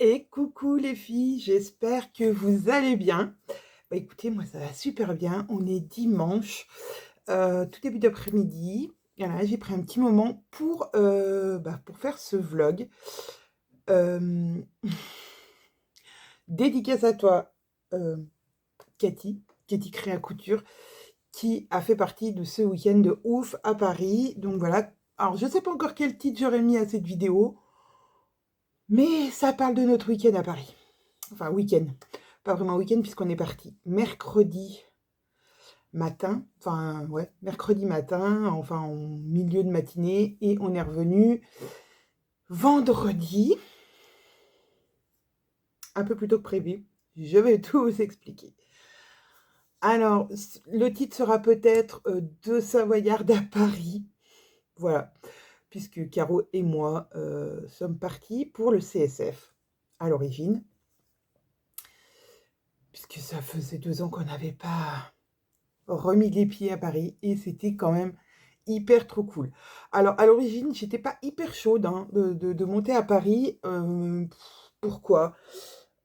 Et coucou les filles, j'espère que vous allez bien. Bah, écoutez, moi ça va super bien. On est dimanche, tout début d'après-midi. Voilà, j'ai pris un petit moment pour faire ce vlog. Hem, Dédicace à toi, heu, Cathy Créa Couture, qui a fait partie de ce week-end de ouf à Paris. Donc voilà. Alors je sais pas encore quel titre j'aurais mis à cette vidéo, mais ça parle de notre week-end à Paris. Enfin week-end, pas vraiment week-end puisqu'on est parti mercredi matin, enfin ouais, mercredi matin, enfin en milieu de matinée et on est revenu vendredi, un peu plus tôt que prévu. Je vais tout vous expliquer. Alors, le titre sera peut-être, «Deux Savoyardes à Paris», voilà, puisque Caro et moi, sommes partis pour le CSF à l'origine, puisque ça faisait 2 ans qu'on n'avait pas remis les pieds à Paris et c'était quand même hyper trop cool. Alors à l'origine, j'étais pas hyper chaude, hein, de monter à Paris, pourquoi?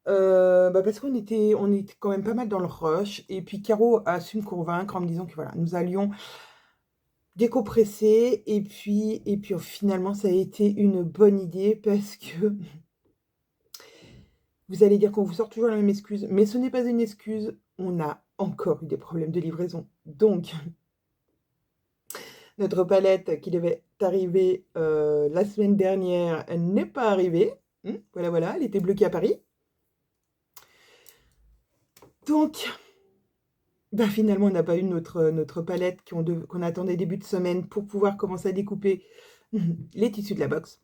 Parce qu'on était quand même pas mal dans le rush et puis Caro a su me convaincre en me disant que voilà, nous allions décompresser et puis finalement ça a été une bonne idée parce que vous allez dire qu'on vous sort toujours la même excuse, mais ce n'est pas une excuse, on a encore eu des problèmes de livraison. Donc notre palette qui devait arriver, la semaine dernière, elle n'est pas arrivée. Voilà, voilà, elle était bloquée à Paris. Donc, bah, finalement, on n'a pas eu notre palette qu'on attendait début de semaine pour pouvoir commencer à découper les tissus de la box.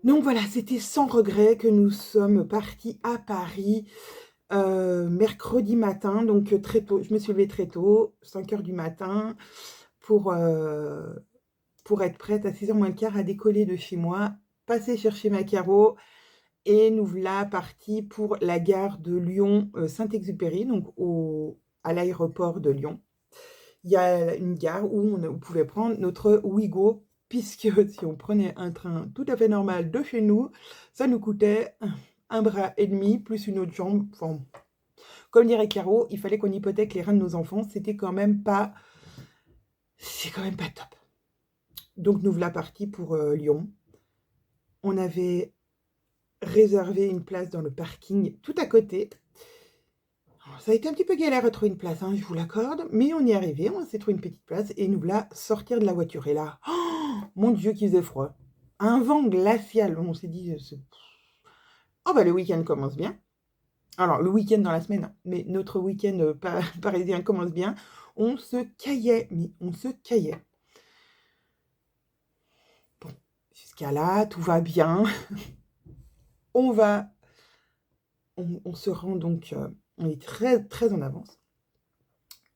Donc voilà, c'était sans regret que nous sommes partis à Paris, mercredi matin, donc très tôt. Je me suis levée très tôt, 5 heures du matin pour, pour être prête à 6 heures moins le quart à décoller de chez moi, passer chercher ma Caro et nous voilà partis pour la gare de Lyon, Saint-Exupéry, donc à l'aéroport de Lyon. Il y a une gare où on pouvait prendre notre Ouigo, puisque si on prenait un train tout à fait normal de chez nous, ça nous coûtait un bras et demi plus une autre jambe. Enfin, comme dirait Caro, il fallait qu'on hypothèque les reins de nos enfants, c'est quand même pas top. Donc nous voilà partis pour, Lyon. On avait réservé une place dans le parking tout à côté. Alors, ça a été un petit peu galère à trouver une place, hein, je vous l'accorde, mais on y est arrivé, on s'est trouvé une petite place et nous voilà sortir de la voiture. Et là, oh, mon Dieu, qu'il faisait froid. Un vent glacial. On s'est dit, oh bah le week-end commence bien. Alors, le week-end dans la semaine, hein, mais notre week-end parisien commence bien. On se caillait, mais on se caillait. Bon, jusqu'à là, tout va bien. On va on se rend donc, on est très, très en avance.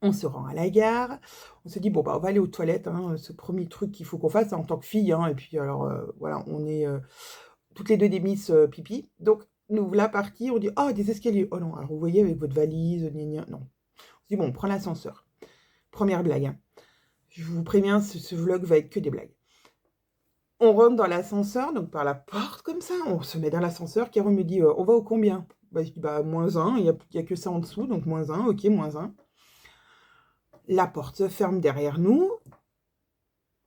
On se rend à la gare, on se dit: «Bon, bah, on va aller aux toilettes, hein, ce premier truc qu'il faut qu'on fasse en tant que fille, hein» et puis alors, voilà, on est, toutes les 2 des miss, pipi. Donc nous voilà partis, on dit: «Oh, des escaliers! Oh non!» Alors vous voyez avec votre valise, gna gna, non. On se dit: «Bon, on prend l'ascenseur». Première blague, hein. Je vous préviens, ce vlog va être que des blagues. On rentre dans l'ascenseur, donc par la porte comme ça, on se met dans l'ascenseur. Caro me dit: «On va au combien?» Bah, je dis: «Bah, -1, il y a que ça en dessous, donc -1, OK, -1». La porte se ferme derrière nous,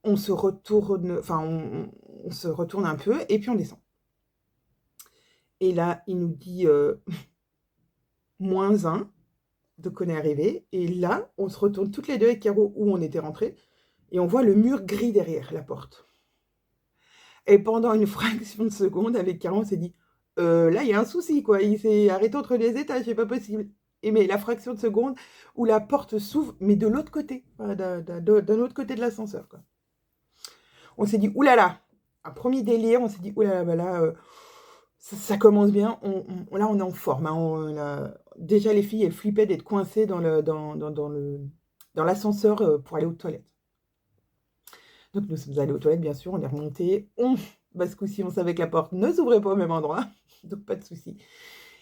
on se retourne, enfin on se retourne un peu et puis on descend. Et là, il nous dit, -1, donc on est arrivés et là, on se retourne toutes les 2 avec Caro où on était rentrées et on voit le mur gris derrière la porte. Et pendant une fraction de seconde, avec Caro, on s'est dit: Là, il y a un souci, quoi. Il s'est arrêté entre les étages, c'est pas possible». Et mais la fraction de seconde où la porte s'ouvre, mais de l'autre côté, d'un autre côté de l'ascenseur, quoi. On s'est dit: «Ouh là là!» Un 1er délire, on s'est dit: «Ouh là là, bah là, ça commence bien». Là, on est en forme, hein, on a déjà les filles, elles flippaient d'être coincées dans l'ascenseur, pour aller aux toilettes. Donc nous sommes allés aux toilettes, bien sûr, on est remontés. Bah, ce coup-ci, on savait que la porte ne s'ouvrait pas au même endroit, donc pas de souci.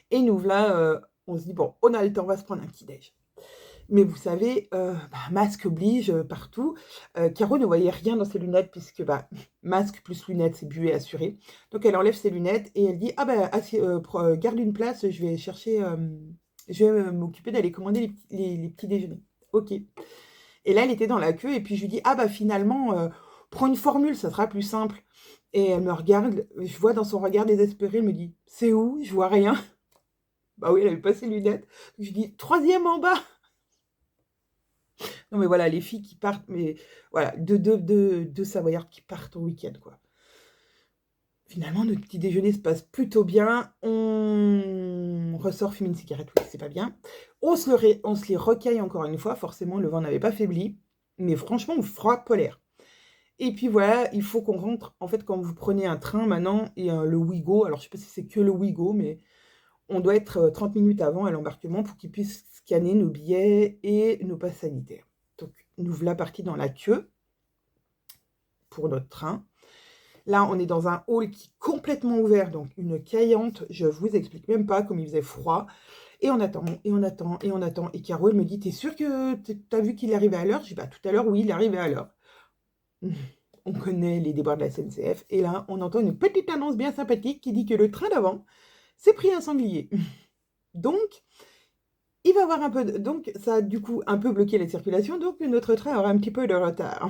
Et nous voilà, on se dit: «Bon, on a le temps, on va se prendre un petit déj». Mais vous savez, masque oblige, partout. Caro ne voyait rien dans ses lunettes puisque, masque plus lunettes, c'est but et assuré. Donc elle enlève ses lunettes et elle dit: «Ah assis garde une place, je vais chercher, je vais, m'occuper d'aller commander les petits déjeuners». OK. Et là, elle était dans la queue et puis je lui dis: «Ah finalement, prends une formule, ça sera plus simple». Et elle me regarde, je vois dans son regard désespéré, elle me dit: «C'est où? Je vois rien». Bah oui, elle avait pas ses lunettes. Je lui dis: «3e en bas». Non, mais voilà, les filles qui partent, mais voilà, deux Savoyardes qui partent au week-end, quoi. Finalement, notre petit déjeuner se passe plutôt bien. On ressort fumer une cigarette, oui, c'est pas bien. On se les recaille encore une fois, forcément, le vent n'avait pas faibli, mais franchement, froid polaire. Et puis voilà, il faut qu'on rentre. En fait, quand vous prenez un train maintenant et le Ouigo, alors je sais pas si c'est que le Ouigo, mais on doit être 30 minutes avant à l'embarquement pour qu'ils puissent scanner nos billets et nos passes sanitaires. Donc, nous voilà partis dans la queue pour notre train. Là, on est dans un hall qui est complètement ouvert, donc une caillante. Je vous explique même pas comme il faisait froid. Et on attend, et on attend, et on attend. Et Caro, elle me dit: «T'es sûre que t'as vu qu'il arrivait à l'heure?» Je dis: «Bah, tout à l'heure, oui, il arrivait à l'heure». On connaît les déboires de la SNCF. Et là, on entend une petite annonce bien sympathique qui dit que le train d'avant s'est pris un sanglier. Donc, il va y avoir un peu de... Donc, ça a du coup un peu bloqué la circulation, donc notre train aura un petit peu de retard.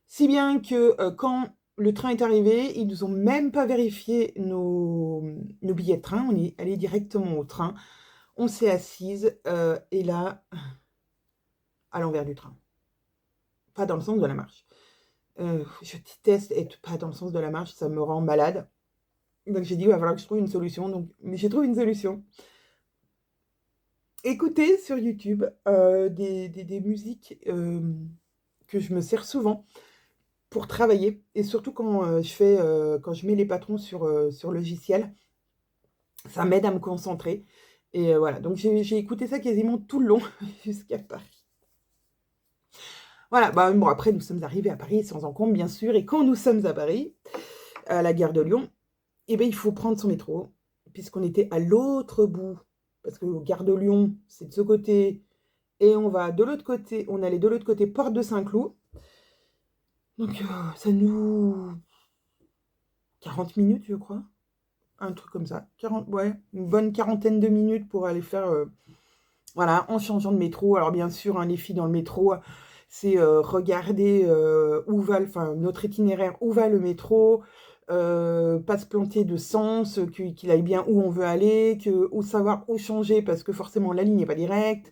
Si bien que quand le train est arrivé, ils nous ont même pas vérifié nos billets de train, on est allé directement au train, on s'est assise, et là, à l'envers du train, pas dans le sens de la marche. Je déteste être pas dans le sens de la marche, ça me rend malade. Donc j'ai dit: «Il va falloir que je trouve une solution», donc mais j'ai trouvé une solution. Écouter sur YouTube, des musiques, que je me sers souvent pour travailler et surtout quand, quand je mets les patrons sur logiciel, ça m'aide à me concentrer et voilà, donc j'ai écouté ça quasiment tout le long jusqu'à Paris. Voilà, bon après nous sommes arrivés à Paris sans encombre bien sûr et quand nous sommes à Paris, à la gare de Lyon, et il faut prendre son métro puisqu'on était à l'autre bout, parce que gare de Lyon, c'est de ce côté et on va de l'autre côté, on allait de l'autre côté, porte de Saint-Cloud. Donc ça nous 40 minutes, je crois, un truc comme ça. 40, ouais, une bonne quarantaine de minutes pour aller faire, voilà, en changeant de métro. Alors bien sûr, hein, les filles dans le métro, c'est regarder où va, enfin notre itinéraire, où va le métro, pas se planter de sens, qu'il aille bien où on veut aller, ou savoir où changer parce que forcément la ligne n'est pas directe.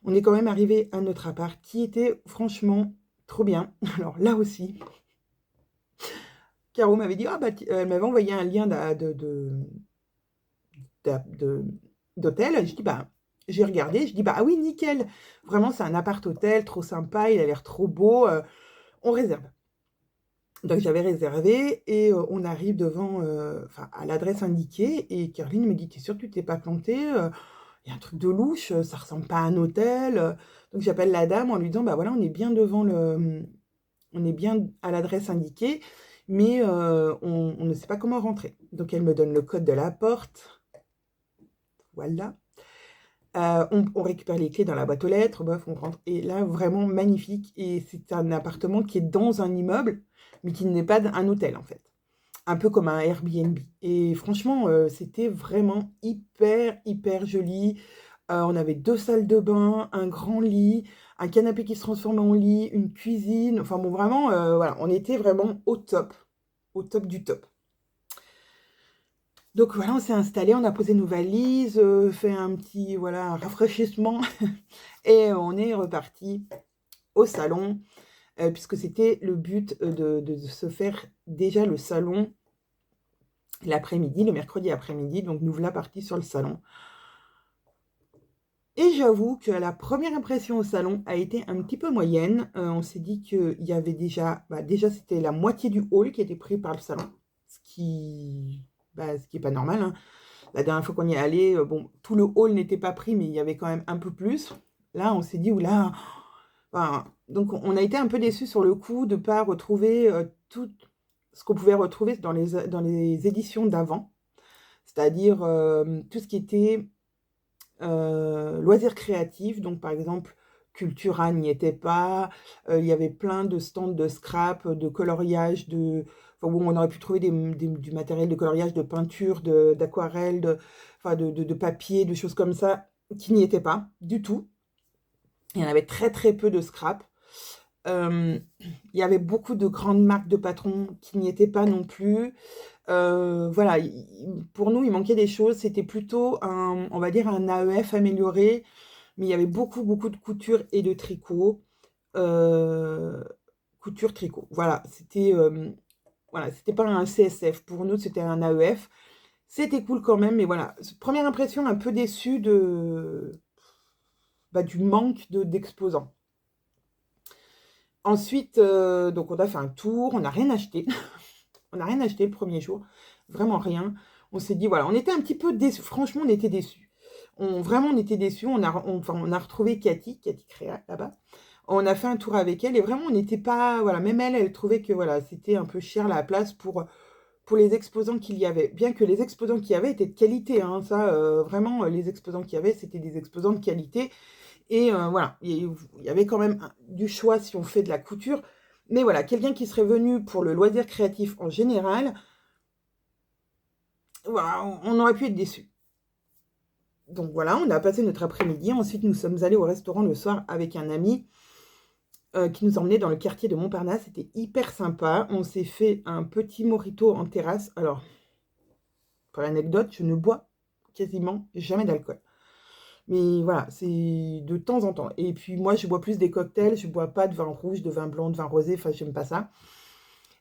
On est quand même arrivé à notre appart qui était franchement trop bien. Alors là aussi, Caro m'avait dit: «Ah elle m'avait envoyé un lien d'hôtel. Je dis: j'ai regardé, je dis: «Bah, ah oui, nickel! Vraiment, c'est un appart hôtel trop sympa, il a l'air trop beau, on réserve». Donc j'avais réservé et on arrive devant, enfin à l'adresse indiquée et Caroline me dit: «Tu es sûre que tu t'es pas plantée? Il y a un truc de louche, ça ressemble pas à un hôtel». Donc j'appelle la dame en lui disant: «Bah voilà, on est bien devant on est bien à l'adresse indiquée, mais on ne sait pas comment rentrer». Donc elle me donne le code de la porte. Voilà. On récupère les clés dans la boîte aux lettres, bref, on rentre et là, vraiment magnifique et c'est un appartement qui est dans un immeuble, mais qui n'est pas un hôtel, en fait. Un peu comme un Airbnb et franchement, c'était vraiment hyper, hyper joli. On avait 2 salles de bain, un grand lit, un canapé qui se transformait en lit, une cuisine, enfin bon, vraiment, voilà, on était vraiment au top du top. Donc voilà, on s'est installés, on a posé nos valises, fait un petit, voilà, rafraîchissement et on est reparti au salon, puisque c'était le but, de se faire déjà le salon l'après-midi, le mercredi après-midi, donc nous voilà partis sur le salon. Et j'avoue que la première impression au salon a été un petit peu moyenne. On s'est dit qu'il y avait déjà, déjà c'était la moitié du hall qui était pris par le salon, ce qui est pas normal, hein. La dernière fois qu'on y est allé, bon, tout le hall n'était pas pris, mais il y avait quand même un peu plus. Là, on s'est dit: «Ouh là!» enfin, donc on a été un peu déçus sur le coup de ne pas retrouver, tout ce qu'on pouvait retrouver dans les éditions d'avant. C'est-à-dire, tout ce qui était, loisirs créatifs, donc par exemple, Cultura n'y était pas, il y avait plein de stands de scrap, de coloriage, enfin, où on aurait pu trouver du matériel de coloriage, de peinture, d'aquarelle, enfin de papier, de choses comme ça, qui n'y étaient pas du tout. Il y en avait très très peu de scrap. Il y avait beaucoup de grandes marques de patrons qui n'y étaient pas non plus. Voilà, pour nous, il manquait des choses. C'était plutôt on va dire un AEF amélioré, mais il y avait beaucoup, beaucoup de couture et de tricot. Euh, Couture, tricot. Voilà, c'était pas un CSF. Pour nous, c'était un AEF. C'était cool quand même, mais voilà. Première impression, un peu déçue du manque d'exposants. Ensuite, donc on a fait un tour, on n'a rien acheté. On n'a rien acheté le premier jour, vraiment rien. On s'est dit, voilà, on était un petit peu déçus. Franchement, on était déçus. Vraiment, on était déçus. On a retrouvé Cathy Créa, là-bas. On a fait un tour avec elle et vraiment, on n'était pas... Voilà, même elle trouvait que voilà, c'était un peu cher la place pour les exposants qu'il y avait. Bien que les exposants qu'il y avait étaient de qualité, hein, ça, vraiment, les exposants qu'il y avait, c'était des exposants de qualité. Et voilà, il y avait quand même du choix si on fait de la couture. Mais voilà, quelqu'un qui serait venu pour le loisir créatif en général, voilà, on aurait pu être déçu. Donc voilà, on a passé notre après-midi. Ensuite, nous sommes allés au restaurant le soir avec un ami qui nous emmenait dans le quartier de Montparnasse. C'était hyper sympa. On s'est fait un petit mojito en terrasse. Alors, pour l'anecdote, je ne bois quasiment jamais d'alcool. Mais voilà, c'est de temps en temps. Et puis moi, je bois plus des cocktails. Je bois pas de vin rouge, de vin blanc, de vin rosé. Enfin, j'aime pas ça.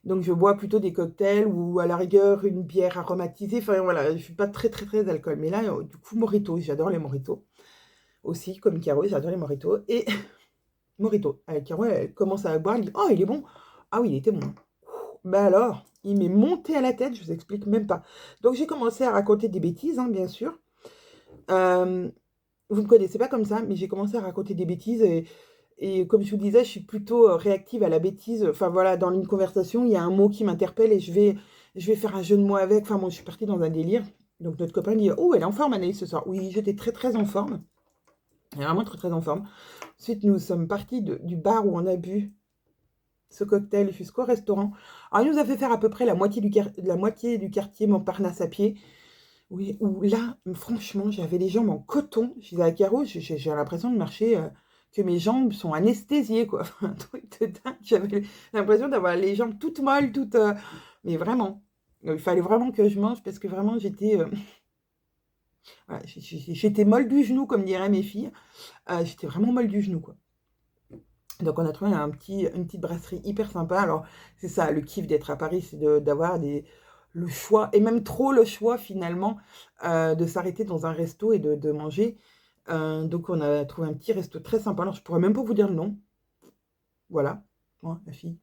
Donc je bois plutôt des cocktails ou à la rigueur une bière aromatisée. Enfin voilà, je suis pas très très très alcool. Mais là, du coup, mojito, j'adore les mojitos. Aussi, comme Caro, j'adore les mojitos. Et mojito, Caro, elle commence à boire, elle dit: «Oh, il est bon!» Ah oui, il était bon. Ben alors, il m'est monté à la tête, je vous explique même pas. Donc j'ai commencé à raconter des bêtises, hein, bien sûr. Euh, Vous me connaissez pas comme ça, mais j'ai commencé à raconter des bêtises et comme je vous disais, je suis plutôt réactive à la bêtise. Enfin voilà, dans une conversation, il y a un mot qui m'interpelle et je vais faire un jeu de mots avec. Enfin moi, je suis partie dans un délire. Donc notre copain dit: «Oh, elle est en forme, Anaïs, ce soir.» Oui, j'étais très très en forme. Vraiment très très en forme. Ensuite, nous sommes partis du bar où on a bu ce cocktail jusqu'au restaurant. Alors, il nous a fait faire à peu près la moitié du quartier Montparnasse à pied. Oui, où là, franchement, j'avais les jambes en coton. Je disais à Caro, j'ai l'impression de marcher, que mes jambes sont anesthésiées, quoi. Enfin, un truc de dingue. J'avais l'impression d'avoir les jambes toutes molles, toutes. Mais vraiment, il fallait vraiment que je mange parce que vraiment, voilà, j'étais molle du genou, comme diraient mes filles. J'étais vraiment molle du genou, quoi. Donc, on a trouvé une petite brasserie hyper sympa. Alors, c'est ça, le kiff d'être à Paris, c'est d'avoir le choix, et même trop le choix finalement, de s'arrêter dans un resto et de manger. Donc, on a trouvé un petit resto très sympa. Alors, je pourrais même pas vous dire le nom. Voilà, moi, la fille.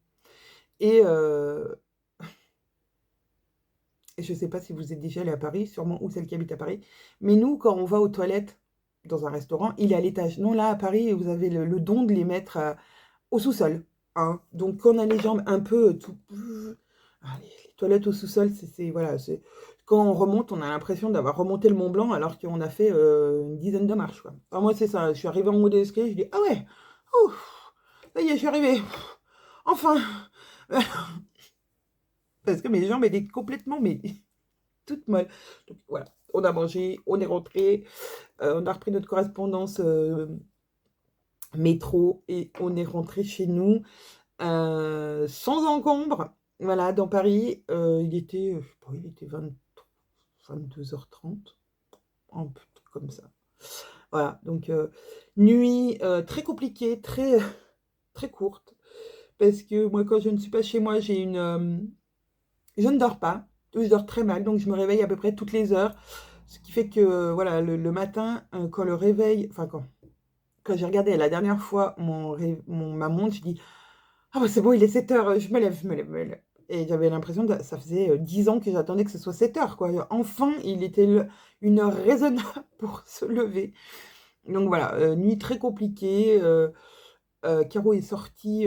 Et je ne sais pas si vous êtes déjà allé à Paris, sûrement, ou celle qui habite à Paris. Mais nous, quand on va aux toilettes dans un restaurant, il est à l'étage. Non, là, à Paris, vous avez le don de les mettre au sous-sol, hein. Donc, quand on a les jambes un peu tout... Ah, les toilettes au sous-sol, voilà, quand on remonte, on a l'impression d'avoir remonté le Mont Blanc alors qu'on a fait une dizaine de marches, quoi. Alors, moi, c'est ça. Je suis arrivée en haut de l'escalier, je dis: «Ah ouais, ouf, ça y est, je suis arrivée. Enfin.» Parce que mes jambes étaient complètement, mais toutes molles. Donc, voilà, on a mangé, on est rentré, on a repris notre correspondance métro et on est rentré chez nous. Sans encombre, voilà, dans Paris, il était, je sais pas, il était 22h30, un truc comme ça. Voilà, donc nuit très compliquée, très, très courte, parce que moi, quand je ne suis pas chez moi, je ne dors pas, ou je dors très mal, donc je me réveille à peu près toutes les heures, ce qui fait que, voilà, le matin, quand le réveil, enfin, quand j'ai regardé la dernière fois ma montre, je dis: «Ah bah, c'est bon, il est 7h, je me lève, je me lève, je me lève.» Et j'avais l'impression ça faisait 10 ans que j'attendais que ce soit 7h, quoi. Enfin, il était une heure raisonnable pour se lever. Donc voilà, nuit très compliquée. Caro est sortie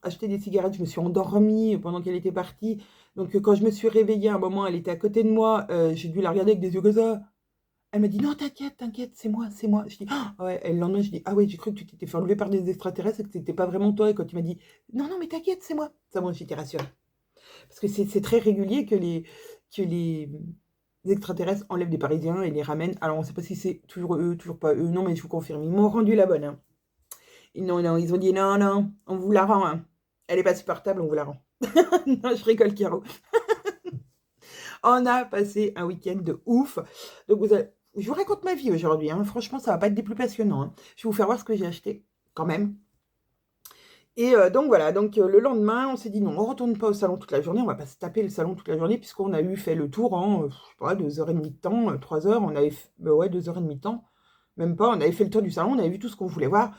acheter des cigarettes. Je me suis endormie pendant qu'elle était partie. Donc quand je me suis réveillée, à un moment, elle était à côté de moi. J'ai dû la regarder avec des yeux comme ça. Elle m'a dit: «Non, t'inquiète, t'inquiète, c'est moi, c'est moi». Je dis: «Ah ouais», et le lendemain, je dis: «Ah ouais, j'ai cru que tu t'étais fait enlever par des extraterrestres et que c'était pas vraiment toi», et quand tu m'as dit: «Non, non, mais t'inquiète, c'est moi». Ça, bon, j'étais rassurée. Parce que c'est très régulier que les extraterrestres enlèvent des Parisiens et les ramènent. Alors, on ne sait pas si c'est toujours eux, toujours pas eux. Non, mais je vous confirme, ils m'ont rendu la bonne, hein. Non, non, ils ont dit: «Non, non, on vous la rend, hein. Elle est pas supportable, on vous la rend». Non, je rigole, Caro. On a passé un week-end de ouf. Donc je vous raconte ma vie aujourd'hui, hein. Franchement, ça va pas être des plus passionnants, hein. Je vais vous faire voir ce que j'ai acheté, quand même. Et donc voilà, donc le lendemain, on s'est dit: «Non, on retourne pas au salon toute la journée, on va pas se taper le salon toute la journée», puisqu'on a fait le tour en, je sais pas, 2 heures et demie de temps, 3 heures. On avait f bah, ouais, 2 heures et demie de temps, même pas. On avait fait le tour du salon, on avait vu tout ce qu'on voulait voir.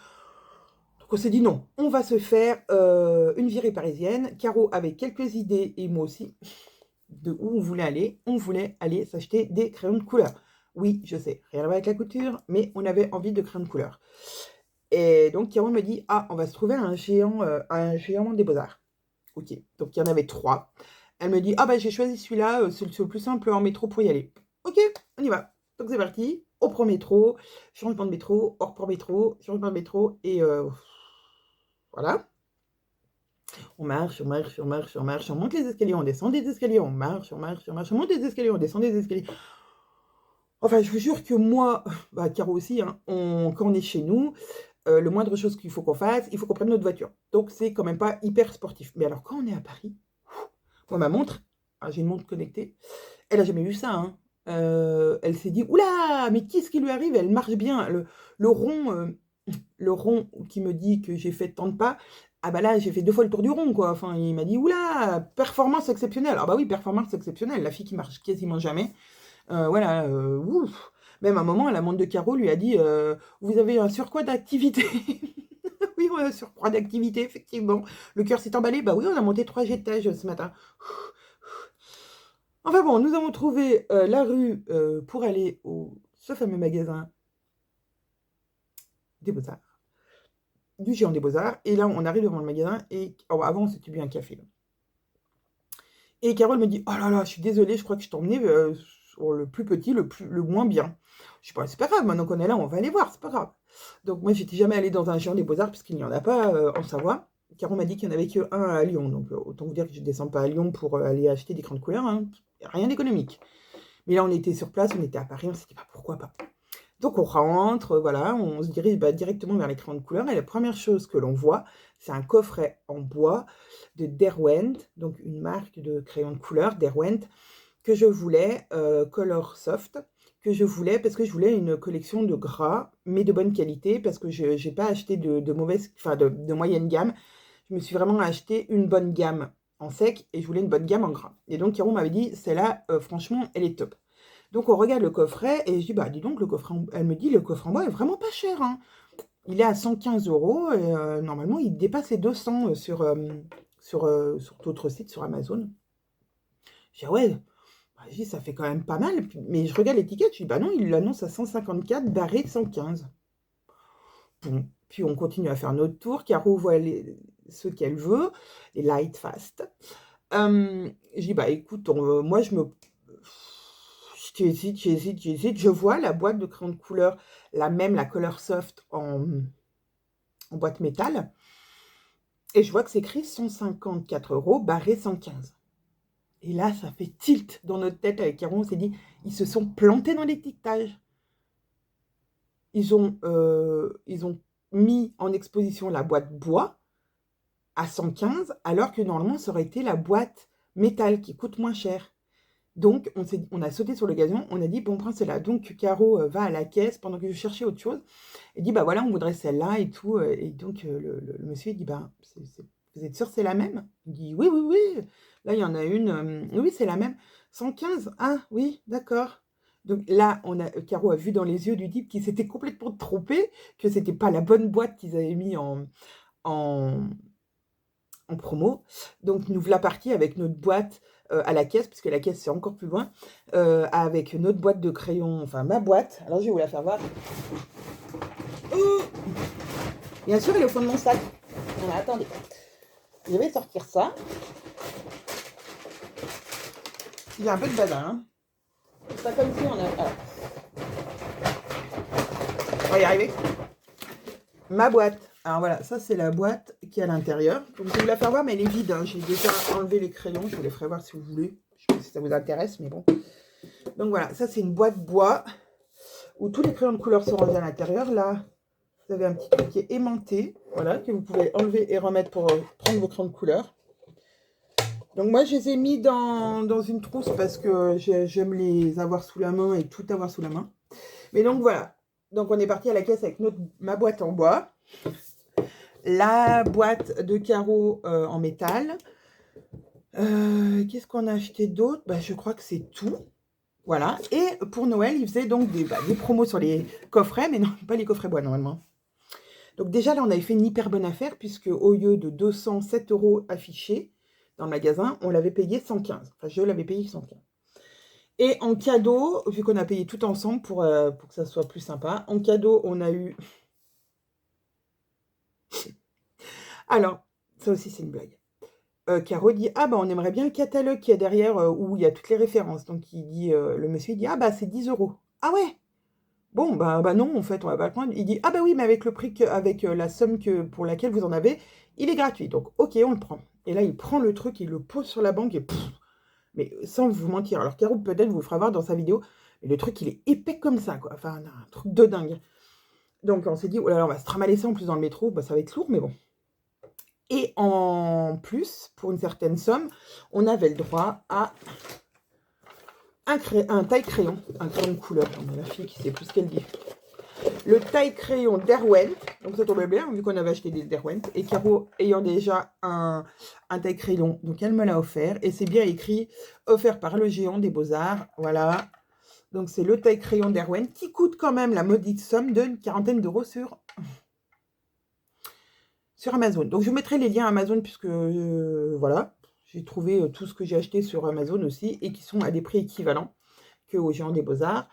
Donc on s'est dit: «Non, on va se faire, une virée parisienne». Caro avait quelques idées et moi aussi, de où on voulait aller. On voulait aller s'acheter des crayons de couleur. Oui, je sais, rien à voir avec la couture, mais on avait envie de crayons de couleur. Et donc Caro me dit: «Ah, on va se trouver un géant des beaux-arts». OK, donc il y en avait 3. Elle me dit: «Ah bah, j'ai choisi celui-là, c'est le plus simple en métro pour y aller». OK, on y va. Donc c'est parti, on prend métro, changement de métro, on reprend métro, changement de métro, et voilà. On marche, on marche, on marche, on marche, on monte les escaliers, on descend des escaliers, on marche, on marche, on marche, on monte des escaliers, on descend des escaliers. Enfin, je vous jure que moi, bah, Caro aussi, hein, quand on est chez nous, le moindre chose qu'il faut qu'on fasse, il faut qu'on prenne notre voiture. Donc c'est quand même pas hyper sportif. Mais alors quand on est à Paris, moi ma montre, ah, j'ai une montre connectée, elle a jamais vu ça, hein. Elle s'est dit: «Ouh là, mais qu'est-ce qui lui arrive? Elle marche bien». Le rond, le rond qui me dit que j'ai fait tant de pas, ah bah là, j'ai fait 2 fois le tour du rond, quoi. Enfin, il m'a dit: «Ouh là, performance exceptionnelle». Ah bah oui, performance exceptionnelle, la fille qui marche quasiment jamais. Voilà, ouf! Même à un moment, la montre de Caro lui a dit: «Vous avez un surcroît d'activité». Oui, on a un surcroît d'activité, effectivement. Le cœur s'est emballé. Bah oui, on a monté 3 étages ce matin. Enfin bon, nous avons trouvé, la rue, pour aller au ce fameux magasin des Beaux-Arts, du Géant des Beaux-Arts, et là, on arrive devant le magasin et oh, avant, on s'était bu un café, là, et Carole me dit: «Oh là là, je suis désolée, je crois que je t'ai emmené, sur le plus petit, le moins bien». Je dis: «Bah, c'est pas grave, maintenant qu'on est là, on va aller voir, c'est pas grave». Donc moi, j'étais jamais allée dans un Géant des Beaux-Arts puisqu'il n'y en a pas, en Savoie. Carole m'a dit qu'il y en avait qu'un à Lyon, donc autant vous dire que je descends pas à Lyon pour, aller acheter des crayons de couleur, hein, rien d'économique. Mais là, on était sur place, on était à Paris, on s'est dit: «Bah, pourquoi pas?» Donc on rentre, voilà, on se dirige, bah, directement vers les crayons de couleur, et la première chose que l'on voit, c'est un coffret en bois de Derwent, donc une marque de crayons de couleur, Derwent, que je voulais, Color Soft, que je voulais parce que je voulais une collection de gras, mais de bonne qualité, parce que je j'ai pas acheté de mauvaise, enfin de moyenne gamme. Je me suis vraiment acheté une bonne gamme en sec et je voulais une bonne gamme en gras, et donc Caro m'avait dit: «Celle-là, franchement, elle est top». Donc on regarde le coffret et je dis: «Bah, dis donc, le coffret en», elle me dit: «Le coffret en bois est vraiment pas cher, hein. Il est à 115 € et normalement il dépasse les 200, sur d'autres sites, sur Amazon». Je dis: «Ah ouais». Bah, je dis: «Ça fait quand même pas mal», puis mais je regarde l'étiquette, je dis: «Bah non, il l'annonce à 154 barré 115». Bon, puis on continue à faire notre tour. Caro voit ceux qu'elle veut, les light fast. Je dis: «Bah écoute, moi je me j'hésite, j'hésite, j'hésite». Je vois la boîte de crayons de couleur, la même, la Color Soft en boîte métal, et je vois que c'est écrit 154 € barré 115. Et là, ça fait tilt dans notre tête avec Caro, on s'est dit: «Ils se sont plantés dans l'étiquetage». Ils ont mis en exposition la boîte bois à 115, alors que normalement ça aurait été la boîte métal qui coûte moins cher. Donc on a sauté sur l'occasion, on a dit: «Bon, on prend celle-là». Donc Caro, va à la caisse pendant que je cherchais autre chose et dit: «Bah, voilà, on voudrait celle-là et tout», et donc le monsieur il dit: «Ben, vous êtes sûr c'est la même?» Il dit: «Oui, oui, oui, là il y en a une, oui, oui, c'est la même. 115? Ah oui, d'accord». Donc là, Caro a vu dans les yeux du type qu'il s'était complètement trompé, que c'était pas la bonne boîte qu'ils avaient mis en en promo. Donc nous voilà partis avec notre boîte, à la caisse, puisque la caisse c'est encore plus loin, avec notre boîte de crayons, enfin ma boîte. Alors je vais vous la faire voir. Ouh! Bien sûr, elle est au fond de mon sac. Alors attendez, je vais sortir ça. Il y a un peu de bazar, hein. C'est pas comme si on a, alors, va y arriver. Ma boîte. Alors voilà, ça c'est la boîte qui est à l'intérieur. Donc je vais vous la faire voir, mais elle est vide. Hein. J'ai déjà enlevé les crayons. Je vous les ferai voir si vous voulez. Je sais pas si ça vous intéresse, mais bon. Donc voilà, ça c'est une boîte bois où tous les crayons de couleur sont rangés à l'intérieur. Là, vous avez un petit truc qui est aimanté. Voilà, que vous pouvez enlever et remettre pour prendre vos crayons de couleur. Donc moi, je les ai mis dans une trousse parce que j'aime les avoir sous la main et tout avoir sous la main. Mais donc voilà. Donc on est parti à la caisse avec ma boîte en bois. La boîte de carreaux en métal. Qu'est-ce qu'on a acheté d'autre? Je crois que c'est tout. Voilà. Et pour Noël, ils faisaient donc des promos sur les coffrets, mais non, pas les coffrets bois normalement. Donc déjà, là, on avait fait une hyper bonne affaire, puisque au lieu de 207 € affichés dans le magasin, on l'avait payé 115. Enfin, je l'avais payé 115. Et en cadeau, vu qu'on a payé tout ensemble pour que ça soit plus sympa, en cadeau, on a eu... Alors, ça aussi, c'est une blague. Caro dit, ah on aimerait bien le catalogue qui est derrière, où il y a toutes les références. Donc, il dit, le monsieur, il dit, c'est 10 €. Ah ouais. Bon, non, en fait, on va pas le prendre. Il dit, oui, mais avec le prix, avec la somme pour laquelle vous en avez, il est gratuit. Donc, ok, on le prend. Et là, il prend le truc, il le pose sur la banque et mais sans vous mentir. Alors, Caro, peut-être, vous fera voir dans sa vidéo, mais le truc, il est épais comme ça, quoi. Enfin, un truc de dingue. Donc, on s'est dit, oh là là, on va se trimballer ça en plus dans le métro. Ça va être lourd, mais bon. Et en plus, pour une certaine somme, on avait le droit à un taille-crayon, un crayon de couleur. On a la fille qui sait plus ce qu'elle dit. Le taille-crayon Derwent, donc ça tombait bien, vu qu'on avait acheté des Derwent, et Caro ayant déjà un taille-crayon, donc elle me l'a offert, et c'est bien écrit, offert par le géant des beaux-arts, voilà. Donc c'est le taille-crayon Derwent, qui coûte quand même la maudite somme d'une quarantaine d'euros sur Amazon. Donc je vous mettrai les liens Amazon, puisque, voilà, j'ai trouvé tout ce que j'ai acheté sur Amazon aussi, et qui sont à des prix équivalents qu'au géant des beaux-arts.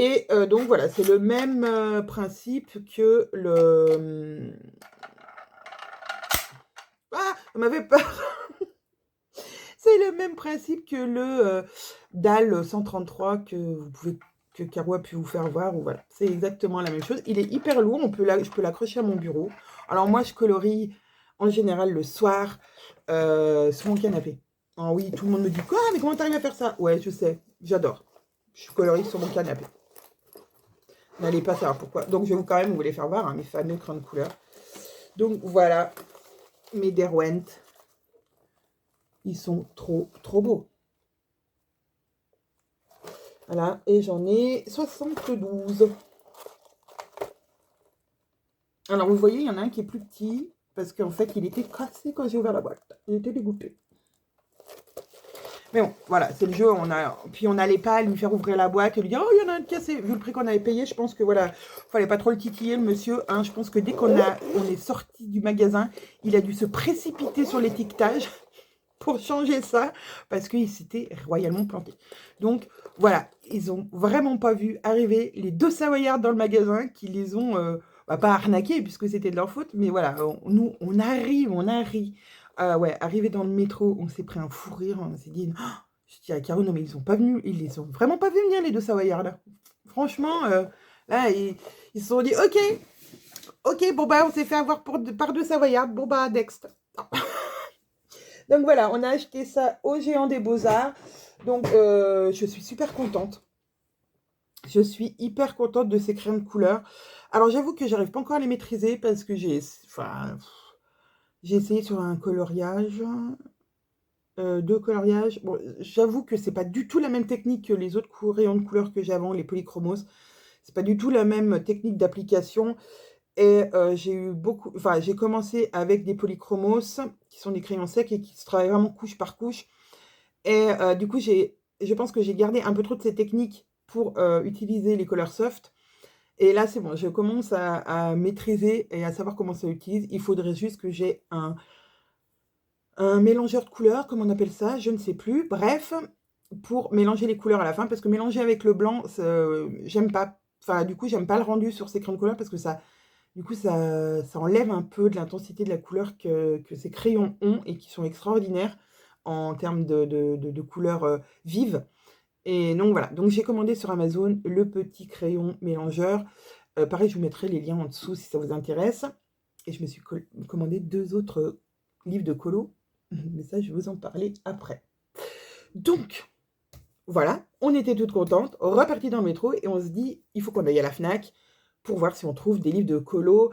Et donc voilà, c'est le même principe que le... Ah, ça m'avait peur. C'est le même principe que le DAL 133 que Caro a pu vous faire voir. Ou voilà, c'est exactement la même chose. Il est hyper lourd, je peux l'accrocher à mon bureau. Alors moi, je colorie en général le soir sur mon canapé. Ah oui, tout le monde me dit, quoi, mais comment t'arrives à faire ça? Ouais, je sais, j'adore. Je colorie sur mon canapé. N'allez pas savoir pourquoi. Donc, je vais quand même vous les faire voir, hein, mes fameux crayons de couleur. Donc, voilà, mes Derwent. Ils sont trop, trop beaux. Voilà, et j'en ai 72. Alors, vous voyez, il y en a un qui est plus petit, parce qu'en fait, il était cassé quand j'ai ouvert la boîte. Il était dégoûté. Mais bon, voilà, c'est le jeu. Puis on n'allait pas lui faire ouvrir la boîte et lui dire, oh, il y en a un de cassé. Vu le prix qu'on avait payé, je pense que voilà, fallait pas trop le titiller, le monsieur. Hein. Je pense que dès qu'on est sorti du magasin, il a dû se précipiter sur l'étiquetage pour changer ça, parce qu'il s'était royalement planté. Donc voilà, ils ont vraiment pas vu arriver les deux Savoyards dans le magasin, qui les ont pas arnaqués, puisque c'était de leur faute, mais voilà, nous, on arrive. Ouais, arrivé dans le métro, on s'est pris un fou rire, on s'est dit, oh, je dis à Caro, non mais ils les ont vraiment pas vu venir, les deux Savoyards là. Franchement, là, ils se sont dit, ok, bon on s'est fait avoir par deux Savoyards, bon next. Donc voilà, on a acheté ça au Géant des Beaux-Arts, donc je suis super contente. Je suis hyper contente de ces crayons de couleur. Alors j'avoue que j'arrive pas encore à les maîtriser, parce que j'ai essayé sur un coloriage, deux coloriages. Bon, j'avoue que c'est pas du tout la même technique que les autres crayons de couleur que j'ai avant, les polychromos. C'est pas du tout la même technique d'application. Et j'ai commencé avec des polychromos, qui sont des crayons secs et qui se travaillent vraiment couche par couche. Et du coup, je pense que j'ai gardé un peu trop de ces techniques pour utiliser les Color Soft. Et là, c'est bon, je commence à maîtriser et à savoir comment ça utilise. Il faudrait juste que j'ai un mélangeur de couleurs, comme on appelle ça, je ne sais plus. Bref, pour mélanger les couleurs à la fin, parce que mélanger avec le blanc, j'aime pas. Enfin, du coup, j'aime pas le rendu sur ces crayons de couleur, parce que ça enlève un peu de l'intensité de la couleur que ces crayons ont, et qui sont extraordinaires en termes de couleurs vives. Et donc voilà, donc j'ai commandé sur Amazon le petit crayon mélangeur. Pareil, je vous mettrai les liens en dessous si ça vous intéresse. Et je me suis commandé 2 autres livres de colo, mais ça, je vais vous en parler après. Donc, voilà, on était toutes contentes, reparties dans le métro et on se dit: «Il faut qu'on aille à la Fnac pour voir si on trouve des livres de colo,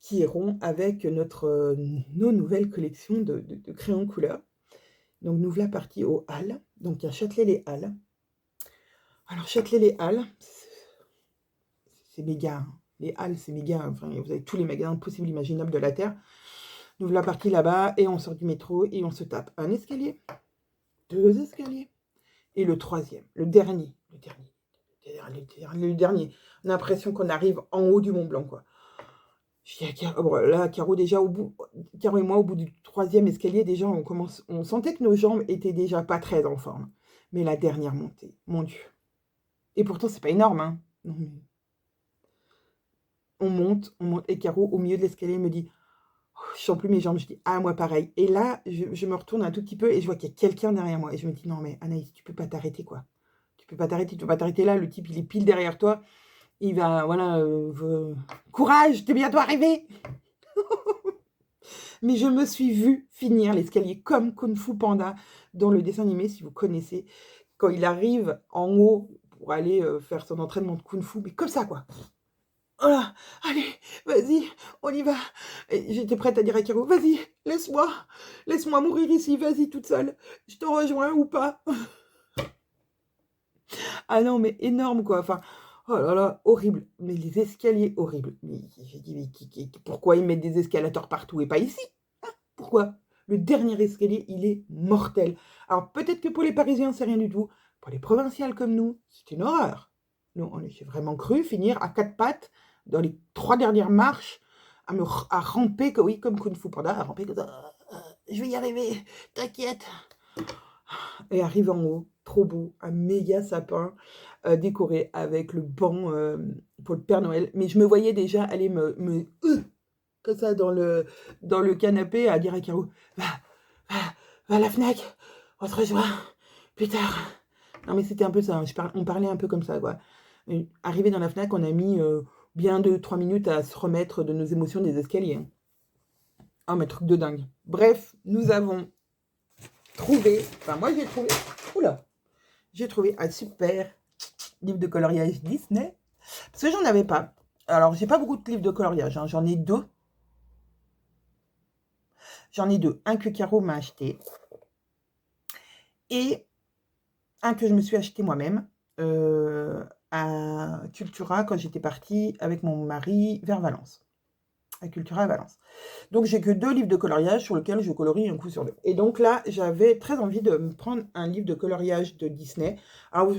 qui iront avec nos nouvelles collections de crayons couleur». Donc nous voilà partis aux Halles, donc à Châtelet-les-Halles. Alors Châtelet-les-Halles, c'est méga, hein. Les Halles, c'est méga, enfin, vous avez tous les magasins possibles, imaginables de la terre. Nous voilà partis là-bas et on sort du métro et on se tape un escalier, 2 escaliers et le 3e, le dernier. On a l'impression qu'on arrive en haut du Mont Blanc, quoi. Je dis à Caro, bon là, Caro déjà Caro et moi, au bout du 3e escalier, déjà on sentait que nos jambes étaient déjà pas très en forme. Mais la dernière montée, mon Dieu. Et pourtant, c'est pas énorme, hein. Non, mais on monte et Caro, au milieu de l'escalier, me dit: «Oh, je sens plus mes jambes». Je dis: «Ah, moi pareil». Et là, je me retourne un tout petit peu et je vois qu'il y a quelqu'un derrière moi et je me dis: «Non mais Anaïs, tu peux pas t'arrêter, quoi. Tu peux pas t'arrêter là, le type, il est pile derrière toi. Il va, voilà, courage, tu es bientôt arrivé!» Mais je me suis vue finir l'escalier comme Kung Fu Panda dans le dessin animé, si vous connaissez, quand il arrive en haut pour aller, faire son entraînement de Kung Fu, mais comme ça, quoi. Voilà, allez, vas-y, on y va. Et j'étais prête à dire à Caro: «Vas-y, laisse-moi mourir ici, vas-y toute seule, je te rejoins ou pas». Ah non, mais énorme, quoi, enfin, oh là là, horrible, mais les escaliers, horribles. Mais j'ai dit: «Mais pourquoi ils mettent des escalators partout et pas ici? Hein? Pourquoi?» Le dernier escalier, il est mortel. Alors peut-être que pour les Parisiens, c'est rien du tout. Pour les provinciales comme nous, c'est une horreur. Nous, j'ai vraiment cru finir à 4 pattes dans les 3 dernières marches, à ramper, oui, comme Kung Fu Panda, à ramper comme ça. Je vais y arriver, t'inquiète. Et arrive en haut, trop beau, un méga sapin, décoré avec le banc, pour le Père Noël. Mais je me voyais déjà aller comme ça dans le canapé à dire à Caro: «Va, va, va à la Fnac, on se rejoint plus tard». Non mais c'était un peu ça, hein, on parlait un peu comme ça, quoi. Arrivé dans la Fnac, on a mis, bien 2-3 minutes à se remettre de nos émotions des escaliers, hein. Ah mais truc de dingue. Bref, nous avons trouvé, enfin moi j'ai trouvé, ouh là! J'ai trouvé un super livre de coloriage Disney, parce que j'en avais pas. Alors, j'ai pas beaucoup de livres de coloriage, hein, j'en ai 2. J'en ai 2. Un que Caro m'a acheté et un que je me suis acheté moi-même, à Cultura quand j'étais partie avec mon mari vers Valence. À Cultura à Valence. Donc j'ai que 2 livres de coloriage sur lesquels je colorie un coup sur 2. Et donc là, j'avais très envie de me prendre un livre de coloriage de Disney. Alors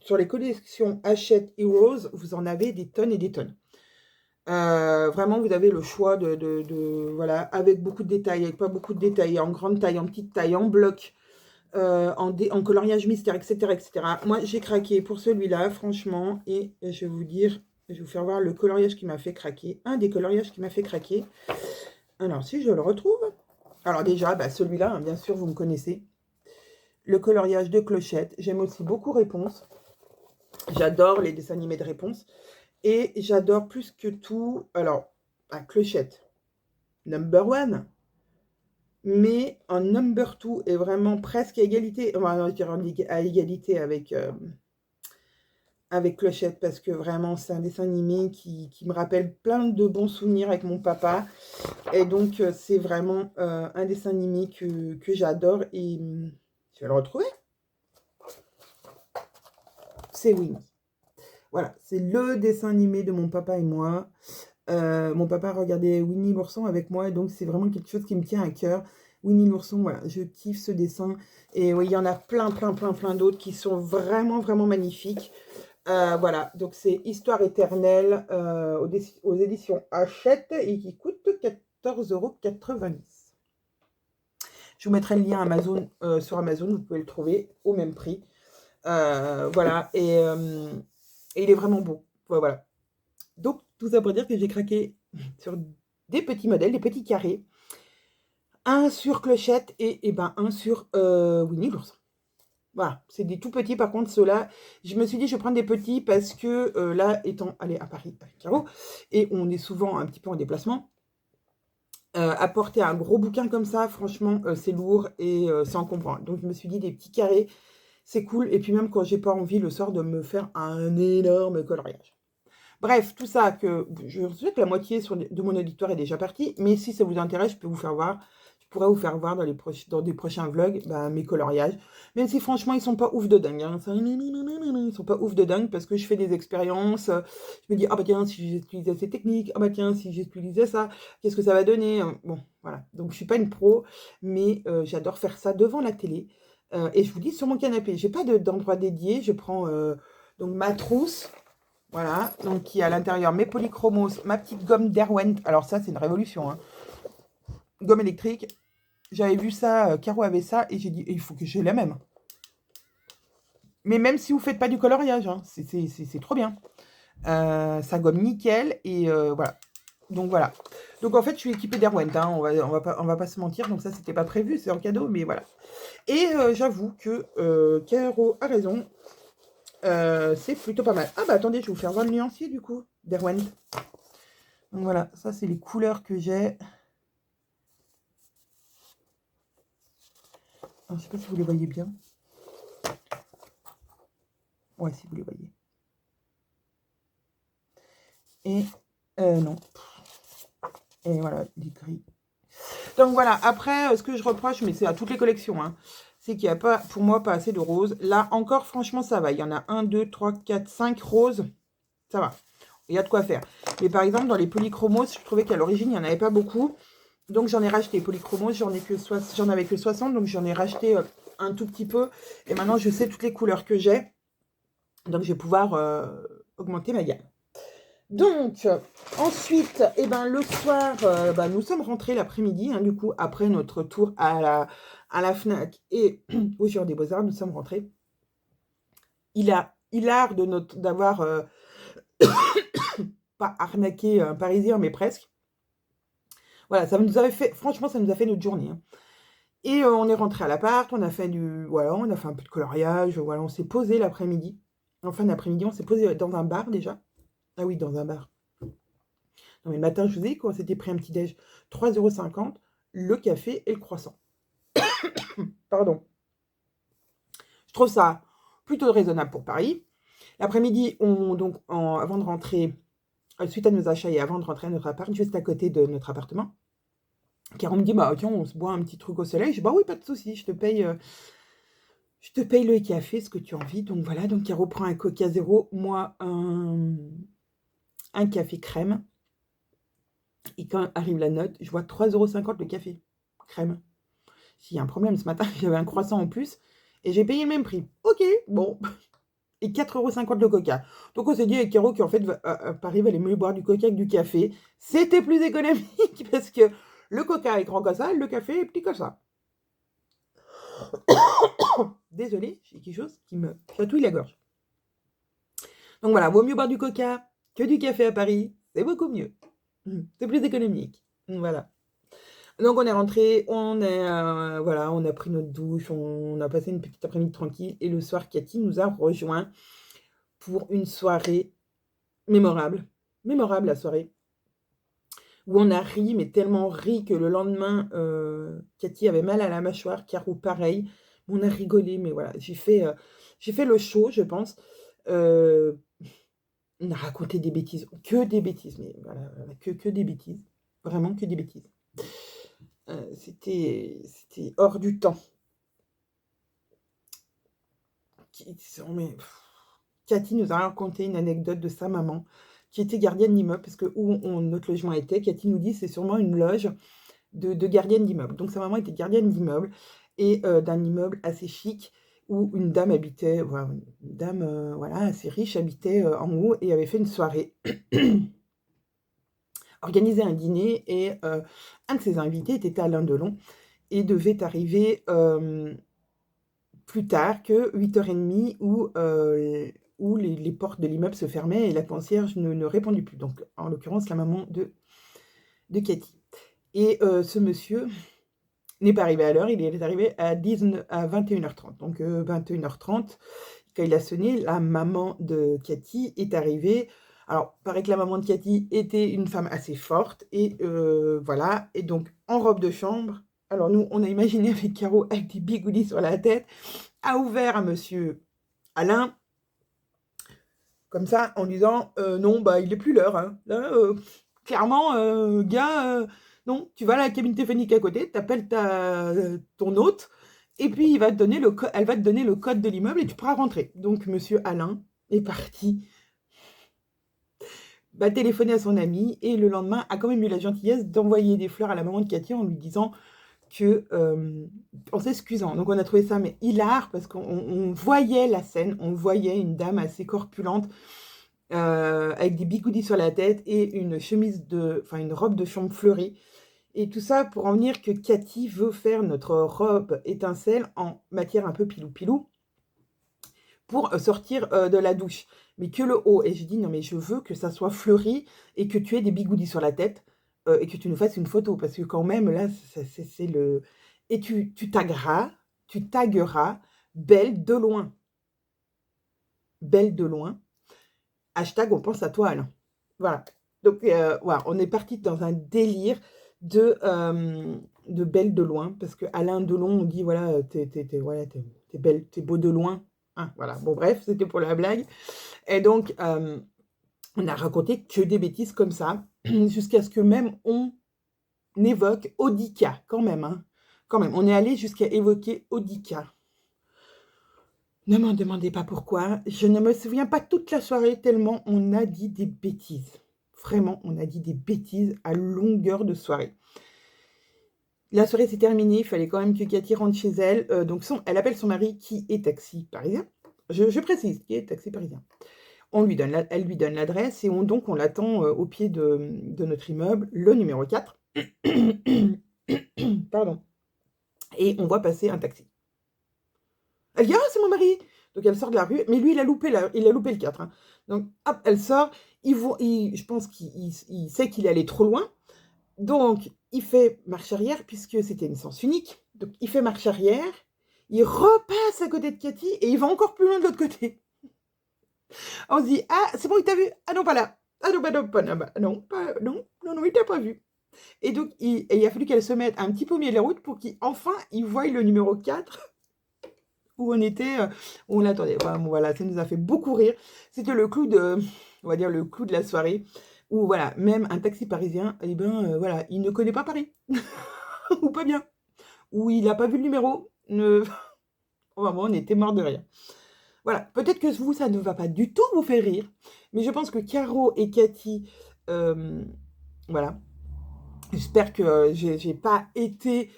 sur les collections Hachette Heroes, vous en avez des tonnes et des tonnes. Vraiment, vous avez le choix voilà, avec beaucoup de détails, avec pas beaucoup de détails, en grande taille, en petite taille, en bloc, en coloriage mystère, etc., etc. Moi, j'ai craqué pour celui-là, franchement, et je vais vous dire, je vais vous faire voir le coloriage qui m'a fait craquer. Un des coloriages qui m'a fait craquer. Alors, si je le retrouve. Alors déjà, bah, celui-là, hein, bien sûr, vous me connaissez. Le coloriage de Clochette. J'aime aussi beaucoup Réponse. J'adore les dessins animés de Réponse. Et j'adore plus que tout, alors, à Clochette, number one, mais en number two est vraiment presque à égalité, enfin, je dirais à égalité avec Clochette, parce que vraiment, c'est un dessin animé qui me rappelle plein de bons souvenirs avec mon papa. Et donc, c'est vraiment un dessin animé que j'adore. Et je vais le retrouver. C'est Winnie. Voilà, c'est le dessin animé de mon papa et moi. Mon papa regardait Winnie l'ourson avec moi, et donc c'est vraiment quelque chose qui me tient à cœur. Winnie l'ourson, voilà, je kiffe ce dessin. Et oui, il y en a plein d'autres qui sont vraiment, vraiment magnifiques. Voilà, donc c'est Histoire éternelle aux éditions Hachette et qui coûte 14,90 €. Je vous mettrai le lien Amazon, sur Amazon, vous pouvez le trouver au même prix. Voilà, et il est vraiment beau. Voilà. Donc, tout ça pour dire que j'ai craqué sur des petits modèles, des petits carrés. Un sur Clochette et ben un sur Winnie l'ourson. Voilà, c'est des tout petits. Par contre, ceux-là, je me suis dit, je vais prendre des petits parce que là, étant allé à Paris avec Caro, et on est souvent un petit peu en déplacement, apporter un gros bouquin comme ça, franchement, c'est lourd et c'est encombrant. Donc, je me suis dit, des petits carrés, c'est cool. Et puis, même quand j'ai pas envie le soir de me faire un énorme coloriage. Bref, tout ça, que je sais que la moitié de mon auditoire est déjà partie, mais si ça vous intéresse, je peux vous faire voir. Je pourrais vous faire voir dans des prochains vlogs bah, mes coloriages. Même si franchement, ils sont pas ouf de dingue. Hein. Ils sont pas ouf de dingue parce que je fais des expériences. Je me dis, ah bah tiens, si j'utilisais ces techniques, ah bah tiens, si j'utilisais ça, qu'est-ce que ça va donner? Bon, voilà. Donc, je suis pas une pro, mais j'adore faire ça devant la télé. Et je vous dis, sur mon canapé, j'ai pas d'endroit dédié. Je prends donc ma trousse. Voilà, donc il y a à l'intérieur mes polychromos, ma petite gomme Derwent. Alors ça, c'est une révolution, hein. Gomme électrique. J'avais vu ça, Caro avait ça, et j'ai dit, il faut que j'ai la même. Mais même si vous faites pas du coloriage, hein, c'est trop bien. Ça gomme nickel, et voilà. Donc voilà. Donc en fait, je suis équipée Derwent, hein, on va pas se mentir, donc ça, c'était pas prévu, c'est en cadeau, mais voilà. Et j'avoue que Caro a raison. C'est plutôt pas mal. Ah bah attendez, je vais vous faire voir le nuancier du coup, Derwent. Donc voilà, ça c'est les couleurs que j'ai. Je ne sais pas si vous les voyez bien. Ouais, si vous les voyez. Et non. Et voilà, les gris. Donc voilà, après, ce que je reproche, mais c'est à toutes les collections, hein, c'est qu'il n'y a pas, pour moi, pas assez de roses. Là, encore, franchement, ça va. Il y en a 1, 2, 3, 4, 5 roses. Ça va. Il y a de quoi faire. Mais par exemple, dans les polychromos, je trouvais qu'à l'origine, il n'y en avait pas beaucoup. Donc j'en ai racheté. Polychromos, j'en avais que 60, donc j'en ai racheté un tout petit peu. Et maintenant, je sais toutes les couleurs que j'ai. Donc je vais pouvoir augmenter ma gamme. Donc, ensuite, eh ben, le soir, bah, nous sommes rentrés l'après-midi, hein, du coup, après notre tour à la FNAC et au Jardin des Beaux-Arts, nous sommes rentrés. Il a l'art d'avoir pas arnaqué un Parisien, mais presque. Voilà, ça nous avait fait, franchement, ça nous a fait notre journée. Hein. Et on est rentré à l'appart, on a fait voilà, on a fait un peu de coloriage, voilà, on s'est posé l'après-midi. En fin d'après-midi, on s'est posé dans un bar déjà. Ah oui, dans un bar. Non, mais le matin, je vous ai dit qu'on s'était pris un petit déj 3,50 € le café et le croissant. Pardon. Je trouve ça plutôt raisonnable pour Paris. L'après-midi, avant de rentrer, suite à nos achats et avant de rentrer à notre appart, juste à côté de notre appartement, car on me dit, bah tiens, on se boit un petit truc au soleil. Je dis, bah oui, pas de souci, je te paye le café, ce que tu as envie. Donc voilà, donc Caro prend un Coca Zéro, moi un café crème. Et quand arrive la note, je vois 3,50 € le café crème. S'il y a un problème ce matin, j'avais un croissant en plus et j'ai payé le même prix. Ok, bon. Et 4,50 € le coca. Donc on s'est dit avec Caro qu'en fait, Paris valait mieux boire du coca que du café. C'était plus économique parce que le coca est grand comme ça, le café est petit comme ça. Désolée, j'ai quelque chose qui me chatouille la gorge. Donc voilà, vaut mieux boire du coca que du café à Paris. C'est beaucoup mieux. C'est plus économique. Voilà. Donc on est rentré, voilà, on a pris notre douche, on a passé une petite après-midi tranquille. Et le soir, Cathy nous a rejoints pour une soirée mémorable. Mémorable la soirée. Où on a ri, mais tellement ri que le lendemain, Cathy avait mal à la mâchoire, Caro pareil. On a rigolé, mais voilà, j'ai fait le show, je pense. On a raconté des bêtises, que des bêtises, mais voilà, que des bêtises. Vraiment que des bêtises. C'était hors du temps. Cathy nous a raconté une anecdote de sa maman qui était gardienne d'immeuble, parce que où notre logement était, Cathy nous dit c'est sûrement une loge de gardienne d'immeuble. Donc sa maman était gardienne d'immeuble et d'un immeuble assez chic où une dame habitait, voilà, une dame voilà, assez riche habitait en haut et avait fait une soirée. Organisé un dîner et un de ses invités était Alain Delon et devait arriver plus tard que 8h30 où les portes de l'immeuble se fermaient et la concierge ne répondait plus. Donc, en l'occurrence, la maman de Cathy. Et ce monsieur n'est pas arrivé à l'heure, il est arrivé à 21h30. Donc 21h30, quand il a sonné, la maman de Cathy est arrivée. Alors, paraît que la maman de Cathy était une femme assez forte et voilà, et donc en robe de chambre. Alors nous, on a imaginé avec Caro, avec des bigoudis sur la tête, a ouvert à monsieur Alain, comme ça, en disant non, bah il est plus l'heure. Hein. Là, clairement, gars, non, tu vas à la cabine téléphonique à côté, t'appelles ton hôte, et puis elle va te donner le code de l'immeuble et tu pourras rentrer. Donc monsieur Alain est parti, va téléphoner à son ami, et le lendemain a quand même eu la gentillesse d'envoyer des fleurs à la maman de Cathy en lui disant que, en s'excusant. Donc on a trouvé ça mais hilar, parce qu'on voyait la scène, on voyait une dame assez corpulente, avec des bigoudis sur la tête et une une robe de chambre fleurie. Et tout ça pour en venir que Cathy veut faire notre robe étincelle en matière un peu pilou-pilou pour sortir de la douche. Mais que le haut. Et j'ai dit, non mais je veux que ça soit fleuri et que tu aies des bigoudis sur la tête et que tu nous fasses une photo. Parce que quand même, là, c'est le... Et tu tagueras, Belle de loin. Belle de loin. Hashtag on pense à toi, Alain. Voilà. Donc, voilà, on est parti dans un délire de belle de loin, parce que Alain Delon, on dit, voilà, voilà, t'es belle, t'es beau de loin. Hein, voilà. Bon, bref, c'était pour la blague. Et donc, on a raconté que des bêtises comme ça, jusqu'à ce que même on évoque Audica, quand même. Hein. Quand même, on est allé jusqu'à évoquer Audica. Ne m'en demandez pas pourquoi. Je ne me souviens pas toute la soirée tellement on a dit des bêtises. Vraiment, on a dit des bêtises à longueur de soirée. La soirée s'est terminée, il fallait quand même que Cathy rentre chez elle. Donc elle appelle son mari qui est taxi parisien. Je précise, qui est taxi parisien. Elle lui donne l'adresse et donc on l'attend au pied de notre immeuble, le numéro 4. Pardon. Et on voit passer un taxi. Elle dit « Ah, c'est mon mari !» Donc elle sort de la rue, mais lui, il a loupé le 4. Hein. Donc hop, elle sort, je pense qu'il sait qu'il est allé trop loin. Donc il fait marche arrière, puisque c'était une sens unique. Donc il fait marche arrière, il repasse à côté de Cathy, et il va encore plus loin de l'autre côté. On se dit « Ah, c'est bon, il t'a vu? Ah non, pas là. Ah non, non, il t'a pas vu. » Et donc il a fallu qu'elle se mette un petit peu au milieu de la route pour qu'enfin il voie le numéro 4 où on était, où on l'attendait. Enfin, bon, voilà, ça nous a fait beaucoup rire. C'était le clou on va dire le clou de la soirée, où voilà, même un taxi parisien, eh ben, voilà, il ne connaît pas Paris. Ou pas bien. Ou il n'a pas vu le numéro. Vraiment, on était morts de rire. Voilà, peut-être que vous, ça ne va pas du tout vous faire rire, mais je pense que Caro et Cathy, voilà, j'espère que j'ai pas été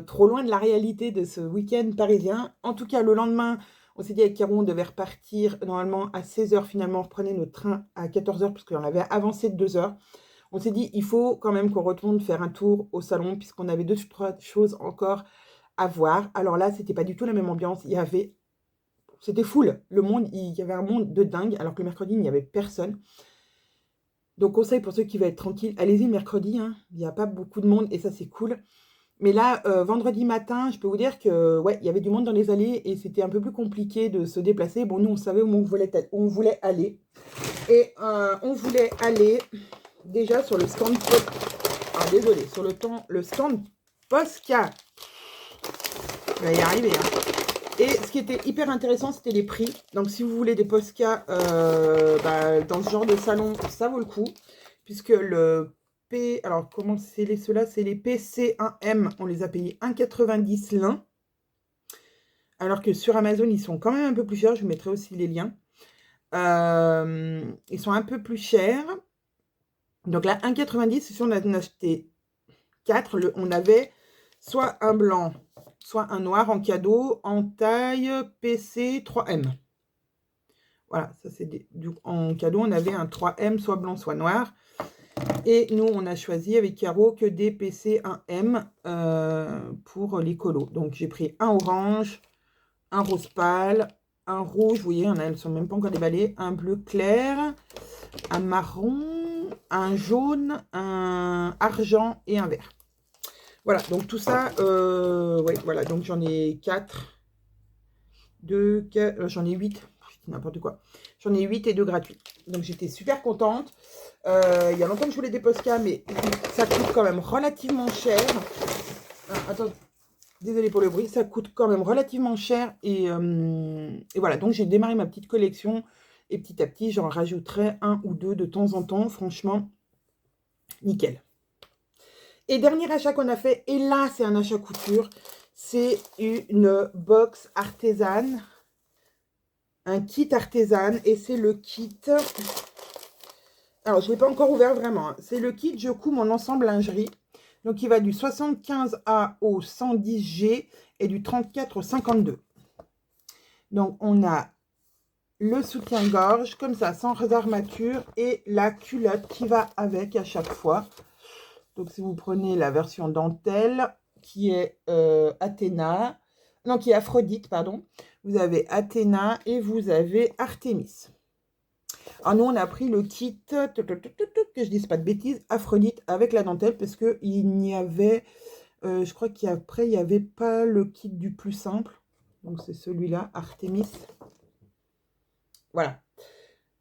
trop loin de la réalité de ce week-end parisien. En tout cas, le lendemain, on s'est dit avec Caro, on devait repartir normalement à 16h. Finalement, on reprenait notre train à 14h parce qu'on avait avancé de 2 heures. On s'est dit, il faut quand même qu'on retourne faire un tour au salon puisqu'on avait 2-3 choses encore à voir. Alors là, c'était pas du tout la même ambiance. C'était full. Il y avait un monde de dingue, alors que le mercredi, il n'y avait personne. Donc, conseil pour ceux qui veulent être tranquilles, allez-y le mercredi, hein. Il n'y a pas beaucoup de monde et ça, c'est cool. Mais là, vendredi matin, je peux vous dire que, ouais, il y avait du monde dans les allées et c'était un peu plus compliqué de se déplacer. Bon, nous, on savait où on voulait aller. Et on voulait aller déjà sur le stand... Ah, désolé, sur le stand Posca. On va y arriver, hein. Et ce qui était hyper intéressant, c'était les prix. Donc, si vous voulez des Posca dans ce genre de salon, ça vaut le coup. Puisque alors, comment c'est ceux-là? C'est les PC1M. On les a payés 1,90 l'un. Alors que sur Amazon, ils sont quand même un peu plus chers. Je vous mettrai aussi les liens. Ils sont un peu plus chers. Donc là, 1,90, si on en a acheté 4, on avait soit un blanc, soit un noir en cadeau, en taille PC 3M. Voilà, ça c'est en cadeau, on avait un 3M, soit blanc, soit noir. Et nous, on a choisi avec Caro que des PC 1M pour les colos. Donc, j'ai pris un orange, un rose pâle, un rouge, vous voyez, elles ne sont même pas encore déballées, un bleu clair, un marron, un jaune, un argent et un vert. Voilà, donc tout ça, ouais, voilà, donc j'en ai 4, 2, j'en ai 8, n'importe quoi. J'en ai 8 et 2 gratuits. Donc j'étais super contente. Il y a longtemps que je voulais des Posca, mais ça coûte quand même relativement cher. Ah, attends, désolée pour le bruit, ça coûte quand même relativement cher. Et voilà, donc j'ai démarré ma petite collection. Et petit à petit, j'en rajouterai un ou deux de temps en temps. Franchement, nickel. Et dernier achat qu'on a fait, et là c'est un achat couture, c'est une box artisane, un kit artisane, et c'est le kit, alors je ne l'ai pas encore ouvert vraiment, hein. C'est le kit je couds mon ensemble lingerie, donc il va du 75A au 110G et du 34 au 52. Donc on a le soutien-gorge, comme ça, sans armature, et la culotte qui va avec à chaque fois. Donc, si vous prenez la version dentelle, qui est Athéna, non, qui est Aphrodite, pardon, vous avez Athéna et vous avez Artémis. Alors, nous, on a pris le kit, que je ne dise pas de bêtises, Aphrodite avec la dentelle, parce qu'il n'y avait, je crois qu'après, il n'y avait pas le kit du plus simple. Donc, c'est celui-là, Artémis. Voilà.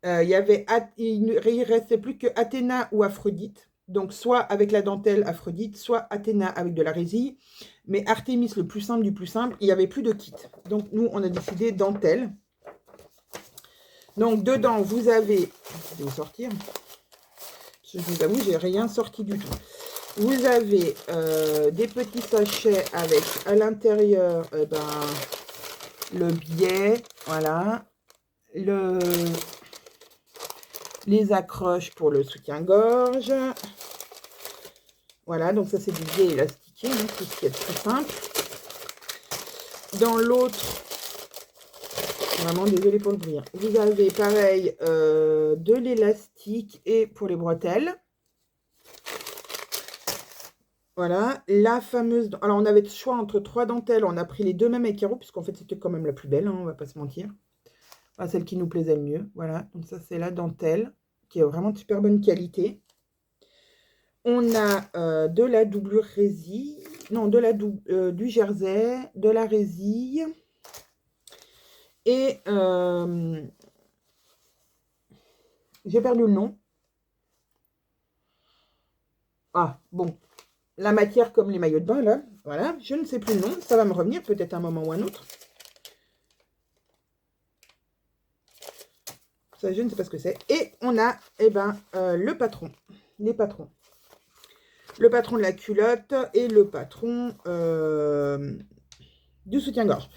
Il ne restait plus que Athéna ou Aphrodite. Donc, soit avec la dentelle Aphrodite, soit Athéna avec de la résille. Mais Artémis, le plus simple du plus simple, il n'y avait plus de kit. Donc, nous, on a décidé dentelle. Donc, dedans, vous avez... Je vais vous sortir. Je vous avoue, j'ai rien sorti du tout. Vous avez des petits sachets avec, à l'intérieur, le biais, voilà. Les accroches pour le soutien-gorge. Voilà, donc ça c'est du biais élastiqué, hein, tout ce qui est très simple. Dans l'autre, vraiment désolé pour le bruit, hein, vous avez pareil de l'élastique et pour les bretelles. Voilà, la fameuse... Alors on avait le choix entre 3 dentelles, on a pris les deux mêmes avec carreaux, puisqu'en fait c'était quand même la plus belle, hein, on va pas se mentir. Enfin, celle qui nous plaisait le mieux, voilà. Donc ça c'est la dentelle, qui est vraiment de super bonne qualité. On a de la doublure résille, non, du jersey, de la résille. Et j'ai perdu le nom. Ah, bon. La matière comme les maillots de bain, là. Voilà, je ne sais plus le nom. Ça va me revenir peut-être un moment ou un autre. Ça, je ne sais pas ce que c'est. Et on a, le patron. Les patrons. Le patron de la culotte et le patron du soutien-gorge.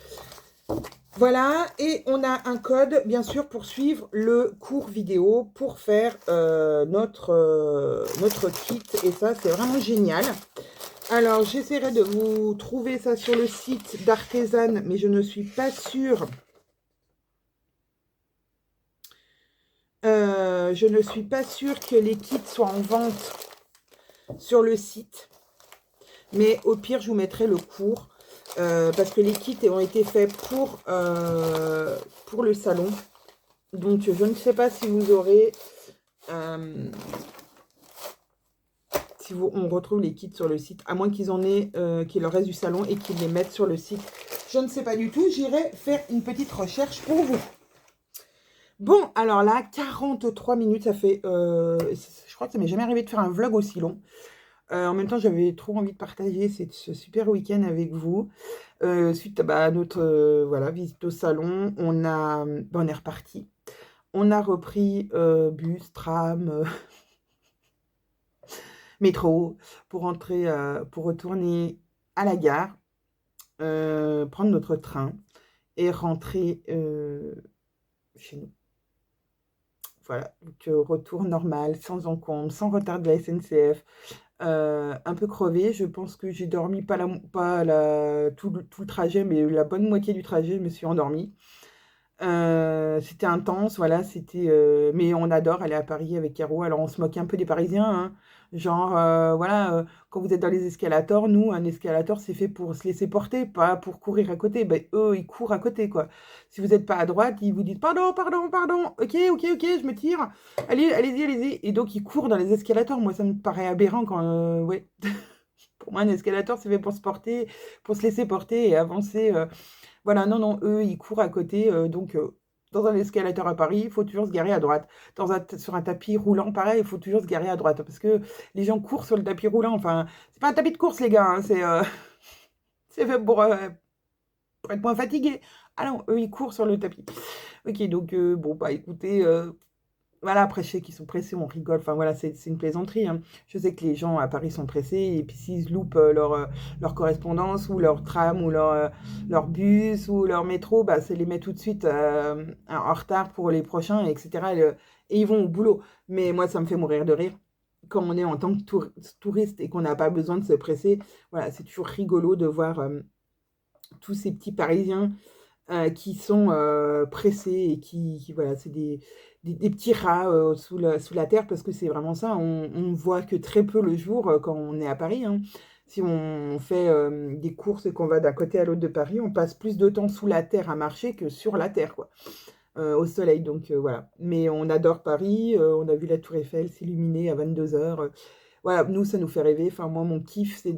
Voilà, et on a un code, bien sûr, pour suivre le cours vidéo, pour faire notre kit. Et ça, c'est vraiment génial. Alors, j'essaierai de vous trouver ça sur le site d'Artesane, mais je ne suis pas sûre. Je ne suis pas sûre que les kits soient en vente sur le site. Mais au pire, je vous mettrai le cours. Parce que les kits ont été faits pour le salon. Donc, je ne sais pas si vous aurez... on retrouve les kits sur le site, à moins qu'ils en aient, qu'il leur reste du salon et qu'ils les mettent sur le site. Je ne sais pas du tout. J'irai faire une petite recherche pour vous. Bon, alors là, 43 minutes, ça fait... je crois que ça m'est jamais arrivé de faire un vlog aussi long. En même temps, j'avais trop envie de partager ce super week-end avec vous. Suite à notre voilà, visite au salon, on est reparti. On a repris bus, tram, métro pour retourner à la gare, prendre notre train et rentrer chez nous. Voilà, donc retour normal, sans encombre, sans retard de la SNCF. Un peu crevée, je pense que j'ai dormi tout le trajet, mais la bonne moitié du trajet, je me suis endormie. C'était intense, voilà, mais on adore aller à Paris avec Caro, alors on se moque un peu des Parisiens, hein. Genre, voilà, quand vous êtes dans les escalators, nous, un escalator, c'est fait pour se laisser porter, pas pour courir à côté. Ben, eux, ils courent à côté, quoi. Si vous n'êtes pas à droite, ils vous disent, pardon, pardon, pardon, ok, je me tire, allez, allez-y, allez-y. Et donc, ils courent dans les escalators. Moi, ça me paraît aberrant quand, ouais. Pour moi, un escalator, c'est fait pour se porter, pour se laisser porter et avancer, voilà, non, non, eux, ils courent à côté, dans un escalator à Paris, il faut toujours se garer à droite. Sur un tapis roulant, pareil, il faut toujours se garer à droite parce que les gens courent sur le tapis roulant. Enfin, c'est pas un tapis de course, les gars, hein, c'est fait pour être moins fatigué. Ah non, eux, ils courent sur le tapis. OK, donc bon, bah, écoutez, voilà, après, je sais qu'ils sont pressés, on rigole. Enfin, voilà, c'est une plaisanterie, hein. Je sais que les gens à Paris sont pressés et puis s'ils loupent, leur correspondance ou leur tram ou leur bus ou leur métro, bah, ça les met tout de suite, en retard pour les prochains et cetera et ils vont au boulot. Mais moi, ça me fait mourir de rire. Quand on est en tant que touriste et qu'on n'a pas besoin de se presser, voilà, c'est toujours rigolo de voir, tous ces petits Parisiens qui sont pressés et voilà, c'est des petits rats sous la terre parce que c'est vraiment ça. On voit que très peu le jour quand on est à Paris, hein. Si on fait des courses et qu'on va d'un côté à l'autre de Paris, on passe plus de temps sous la terre à marcher que sur la terre, quoi, au soleil. Donc voilà. Mais on adore Paris. On a vu la Tour Eiffel s'illuminer à 22 h. Voilà, nous, ça nous fait rêver. Enfin, moi, mon kiff, c'est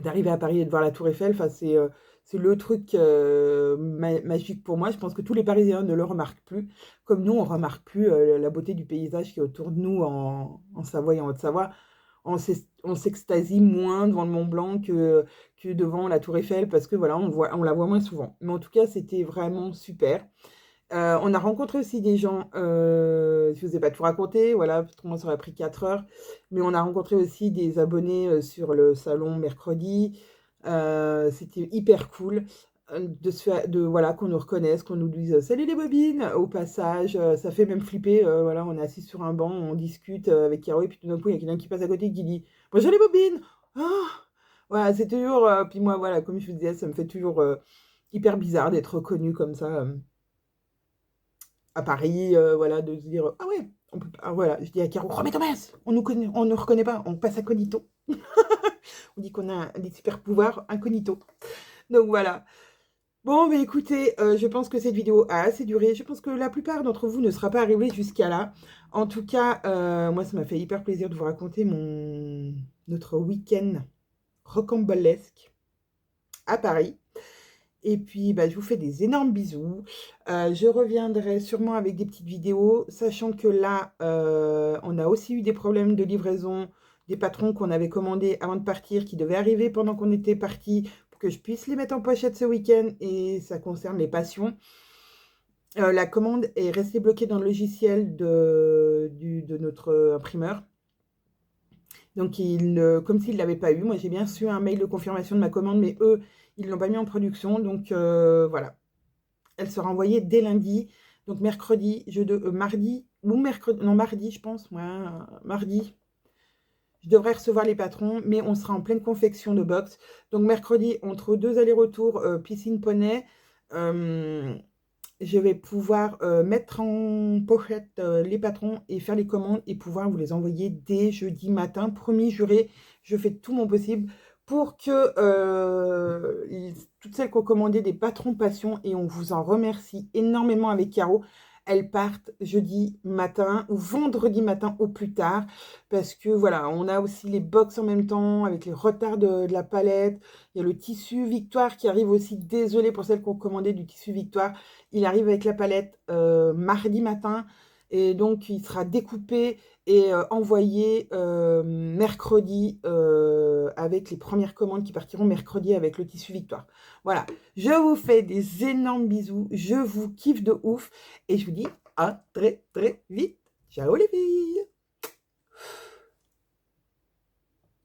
d'arriver à Paris et de voir la Tour Eiffel. Enfin, c'est le truc magique pour moi. Je pense que tous les Parisiens ne le remarquent plus. Comme nous, on ne remarque plus la beauté du paysage qui est autour de nous en Savoie et en Haute-Savoie. On s'extasie moins devant le Mont Blanc que devant la Tour Eiffel parce que voilà, on la voit moins souvent. Mais en tout cas, c'était vraiment super. On a rencontré aussi des gens, je ne vous ai pas tout raconté, voilà, parce que moi ça aurait pris 4 heures, mais on a rencontré aussi des abonnés sur le salon mercredi. C'était hyper cool voilà, qu'on nous reconnaisse, qu'on nous dise salut les bobines au passage. Ça fait même flipper. Voilà, on est assis sur un banc, on discute avec Caro, et puis tout d'un coup, il y a quelqu'un qui passe à côté qui dit bonjour les bobines. Ah, voilà, c'est toujours. Puis moi, voilà, comme je vous disais, ça me fait toujours hyper bizarre d'être reconnue comme ça. À Paris, voilà, de se dire ah ouais, on peut pas, voilà, je dis à Caro, oh mais Thomas, on ne reconnaît pas, on passe incognito. On dit qu'on a des super pouvoirs incognito. Donc voilà. Bon, mais écoutez, je pense que cette vidéo a assez duré. Je pense que la plupart d'entre vous ne sera pas arrivé jusqu'à là. En tout cas, moi, ça m'a fait hyper plaisir de vous raconter notre week-end rocambolesque à Paris. Et puis, bah, je vous fais des énormes bisous. Je reviendrai sûrement avec des petites vidéos, sachant que là, on a aussi eu des problèmes de livraison des patrons qu'on avait commandés avant de partir, qui devaient arriver pendant qu'on était parti, pour que je puisse les mettre en pochette ce week-end. Et ça concerne les passions. La commande est restée bloquée dans le logiciel de notre imprimeur. Donc, comme s'ils ne l'avaient pas eu. Moi, j'ai bien reçu un mail de confirmation de ma commande, mais eux, ils ne l'ont pas mis en production. Donc, voilà. Elle sera envoyée dès lundi. Donc, mercredi, mardi, ou mercredi, non, mardi, je pense. Ouais, mardi, je devrais recevoir les patrons, mais on sera en pleine confection de box. Donc, mercredi, entre 2 allers-retours, piscine poney, je vais pouvoir mettre en pochette les patrons et faire les commandes et pouvoir vous les envoyer dès jeudi matin. Promis, juré, je fais tout mon possible pour que toutes celles qui ont commandé des patrons passion, et on vous en remercie énormément avec Caro, elles partent jeudi matin ou vendredi matin au plus tard, parce que voilà, on a aussi les box en même temps avec les retards de la palette. Il y a le tissu Victoire qui arrive aussi. Désolée pour celles qui ont commandé du tissu Victoire. Il arrive avec la palette mardi matin et donc il sera découpé et envoyé mercredi avec les premières commandes qui partiront mercredi avec le tissu Victoire. Voilà, je vous fais des énormes bisous, je vous kiffe de ouf et je vous dis à très très vite. Ciao les filles!